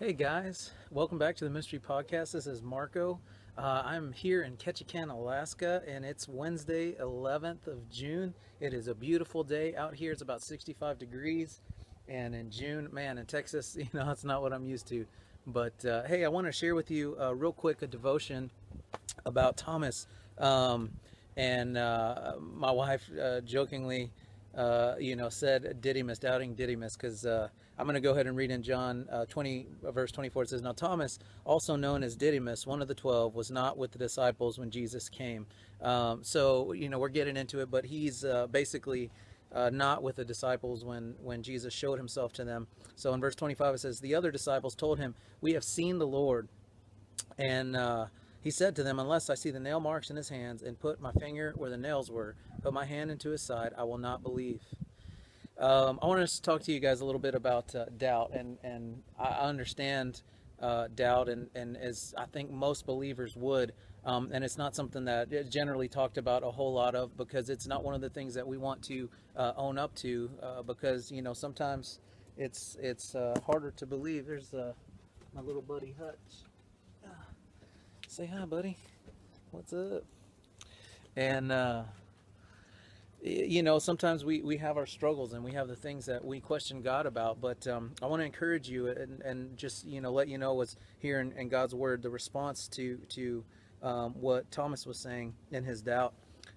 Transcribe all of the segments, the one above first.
Hey guys, welcome back to the Mystery Podcast. This is Marco. I'm here in Ketchikan, Alaska, and it's Wednesday, 11th of June. It is a beautiful day out here. It's about 65 degrees, and in June, man, in Texas, it's not what I'm used to. But hey, I want to share with you real quick a devotion about Thomas. And my wife jokingly, said Didymus, doubting Didymus, because I'm going to go ahead and read in John 20, verse 24. It says, "Now Thomas, also known as Didymus, one of the 12, was not with the disciples when Jesus came." We're getting into it, but he's basically not with the disciples when Jesus showed himself to them. So in verse 25, it says, "The other disciples told him, 'We have seen the Lord.' And he said to them, 'Unless I see the nail marks in his hands and put my finger where the nails were, put my hand into his side, I will not believe.'" I want to talk to you guys a little bit about doubt, and I understand doubt, and as I think most believers would, and it's not something that is generally talked about a whole lot of, because it's not one of the things that we want to own up to, because sometimes it's harder to believe. There's my little buddy Hutch. Say hi, buddy. What's up? And sometimes we have our struggles, and we have the things that we question God about, but I want to encourage you and just let you know what's here in God's word, the response to what Thomas was saying in his doubt.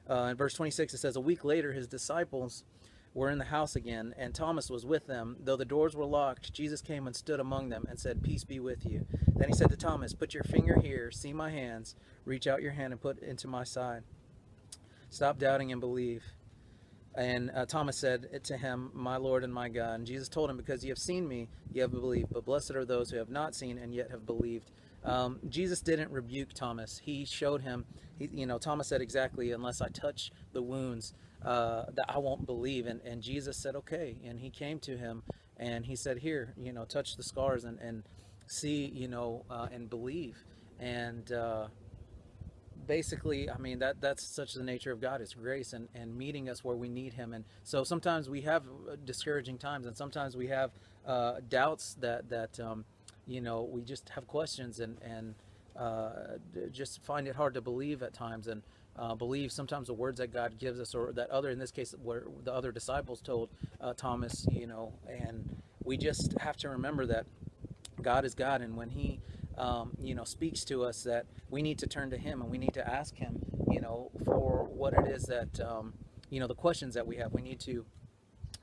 In verse 26, it says, "A week later his disciples were in the house again, and Thomas was with them. Though the doors were locked, Jesus came and stood among them and said, 'Peace be with you.' Then he said to Thomas, 'Put your finger here, see my hands, reach out your hand and put it into my side. Stop doubting and believe.' And Thomas said to him, 'My Lord and my God.' And Jesus told him, 'Because you have seen me, you have believed. But blessed are those who have not seen and yet have believed.'" Jesus didn't rebuke Thomas. He showed him. Thomas said exactly, "Unless I touch the wounds, that I won't believe." And Jesus said, "Okay." And he came to him and he said, "Here, touch the scars and see, and believe." And basically, I mean, that's such the nature of God. It's grace and meeting us where we need him. And so sometimes we have discouraging times, and sometimes we have doubts that we just have questions, and just find it hard to believe at times, and believe sometimes the words that God gives us, or that in this case, where the other disciples told Thomas, and we just have to remember that God is God, and when he speaks to us, that we need to turn to him, and we need to ask him, for what it is that, the questions that we have. We need to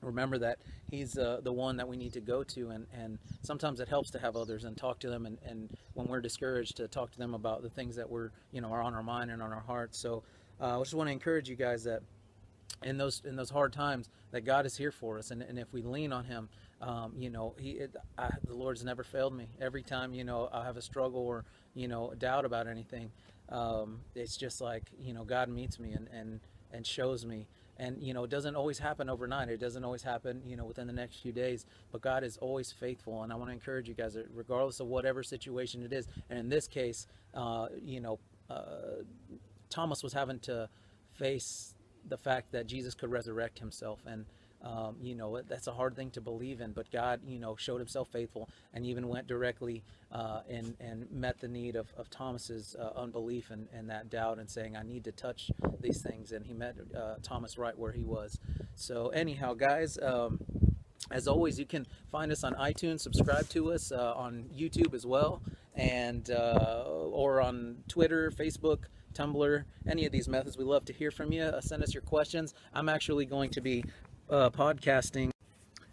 remember that he's the one that we need to go to, and sometimes it helps to have others and talk to them, and when we're discouraged, to talk to them about the things that are on our mind and on our hearts. So I just want to encourage you guys that in those hard times, that God is here for us, and if we lean on him, the Lord's never failed me. Every time I have a struggle or doubt about anything, it's just like God meets me and shows me. And it doesn't always happen overnight. It doesn't always happen within the next few days, but God is always faithful. And I want to encourage you guys that regardless of whatever situation it is, and in this case, Thomas was having to face the fact that Jesus could resurrect himself, and that's a hard thing to believe in, but God showed himself faithful, and even went directly and met the need of Thomas's unbelief and that doubt, and saying, "I need to touch these things," and he met Thomas right where he was. So anyhow, guys, as always, you can find us on iTunes, subscribe to us on YouTube as well, and or on Twitter, Facebook, Tumblr, any of these methods. We love to hear from you. Send us your questions. I'm actually going to be podcasting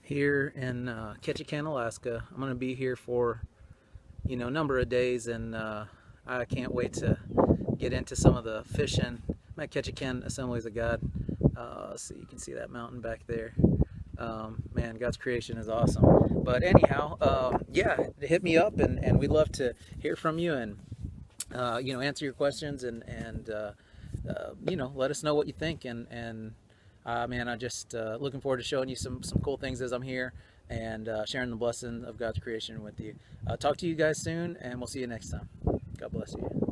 here in Ketchikan, Alaska. I'm going to be here for a number of days, and I can't wait to get into some of the fishing. I'm at Ketchikan Assemblies of God. So you can see that mountain back there. Man, God's creation is awesome. But anyhow, yeah, hit me up, and we'd love to hear from you, and answer your questions, and let us know what you think. And man, I just looking forward to showing you some cool things as I'm here, and sharing the blessing of God's creation with you. Talk to you guys soon, and we'll see you next time. God bless you.